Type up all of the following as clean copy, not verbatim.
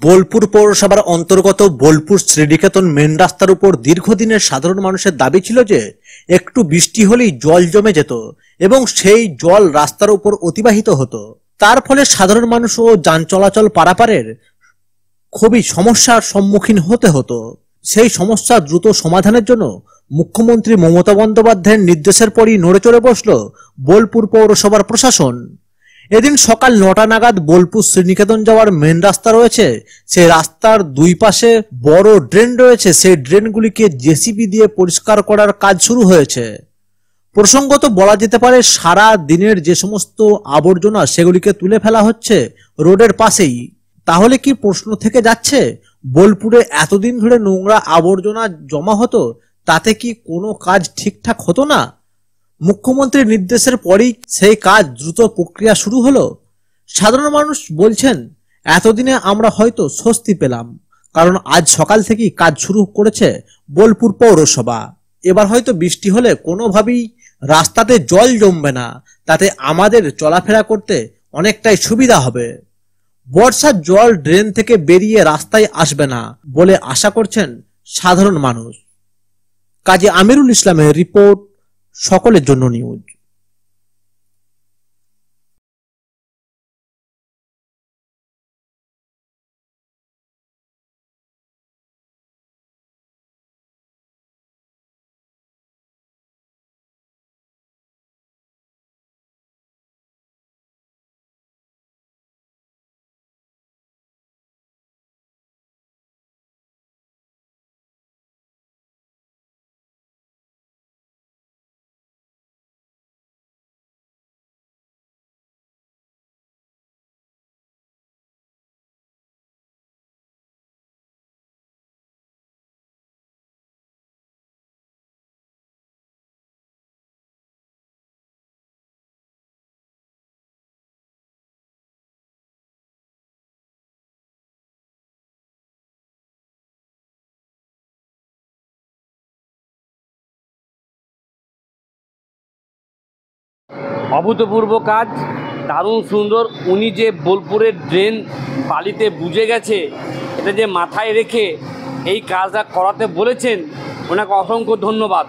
বোলপুর পৌরসভার অন্তর্গত বোলপুর শ্রীনিকেতন মেন রাস্তার উপর দীর্ঘদিনের সাধারণ মানুষের দাবি ছিল যে একটু বৃষ্টি হলেই জল জমে যেত এবং সেই জল রাস্তার উপর অতিবাহিত হতো। তার ফলে সাধারণ মানুষ ও যান চলাচল পারাপারের খুবই সমস্যার সম্মুখীন হতে হতো। সেই সমস্যা দ্রুত সমাধানের জন্য মুখ্যমন্ত্রী মমতা বন্দ্যোপাধ্যায়ের নির্দেশের পরই নড়ে চড়ে বসল বোলপুর পৌরসভার প্রশাসন। এদিন সকাল ৯টা নাগাদ বোলপুর শ্রীনিকেতন যাওয়ার মেন রাস্তা রয়েছে, সেই রাস্তার দুই পাশে বড় ড্রেন রয়েছে, সেই ড্রেনগুলিকে জেসিবি দিয়ে পরিষ্কার করার কাজ শুরু হয়েছে। প্রসঙ্গত বলা যেতে পারে সারা দিনের যে সমস্ত আবর্জনা সেগুলিকে তুলে ফেলা হচ্ছে রোডের পাশেই। তাহলে কি প্রশ্ন থেকে যাচ্ছে, বোলপুরে এতদিন ধরে নোংরা আবর্জনা জমা হতো, তাতে কি কোনো কাজ ঠিকঠাক হতো না? মুখ্যমন্ত্রীর নির্দেশের পরেই সেই কাজ দ্রুত প্রক্রিয়া শুরু হলো। সাধারণ মানুষ বলছেন, এতদিনে আমরা হয়তো স্বস্তি পেলাম, কারণ আজ সকাল থেকেই কাজ শুরু করেছে বোলপুর পৌরসভা। এবার হয়তো বৃষ্টি হলে কোনোভাবেই রাস্তাতে জল জমবে না, তাতে আমাদের চলাফেরা করতে অনেকটাই সুবিধা হবে। বর্ষার জল ড্রেন থেকে বেরিয়ে রাস্তায় আসবে না বলে আশা করছেন সাধারণ মানুষ। কাজী আমিরুল ইসলামের রিপোর্ট, সকলের জন্য নিউজ। অভূতপূর্ব কাজ, দারুণ সুন্দর। উনি যে বোলপুরের ড্রেন বালিতে বুঝে গেছে, এটা যে মাথায় রেখে এই কাজটা করাতে বলেছেন, ওনাকে অসংখ্য ধন্যবাদ।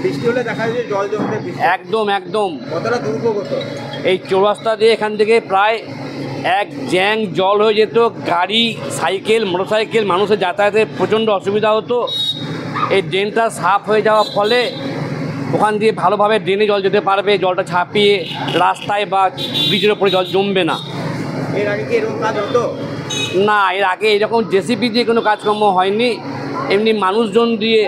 বৃষ্টি হলে দেখা যায় জল জমতে একদম একদম কতটা দুর্ভোগ। এই চৌরাস্তা দিয়ে এখান থেকে প্রায় এক জ্যাং জল হয়ে যেত, গাড়ি, সাইকেল, মোটরসাইকেল, মানুষের যাতায়াতের প্রচণ্ড অসুবিধা হতো। এই ড্রেনটা সাফ হয়ে যাওয়ার ফলে ওখান দিয়ে ভালোভাবে ড্রেনে জল যেতে পারবে, জলটা ছাপিয়ে রাস্তায় বা ব্রিজের ওপরে জল জমবে না। এর আগে কি এরকম কাজ হতো না? এর আগে এরকম জেসিপি দিয়ে কোনো কাজকর্ম হয়নি, এমনি মানুষজন দিয়ে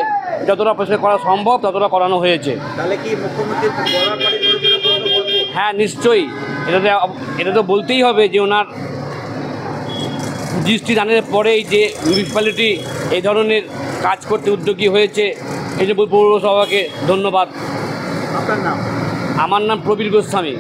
যতটা পরিষ্কার করা সম্ভব ততটা করানো হয়েছে। তাহলে কি মুখ্যমন্ত্রী হ্যাঁ, নিশ্চয়ই। এটা তো বলতেই হবে যে ওনার দৃষ্টিদানের পরেই যে মিউনিসিপ্যালিটি এই ধরনের কাজ করতে উদ্যোগী হয়েছে, এই যে পৌরসভাকে ধন্যবাদ। আপনার নাম? আমার নাম প্রবীর গোস্বামী।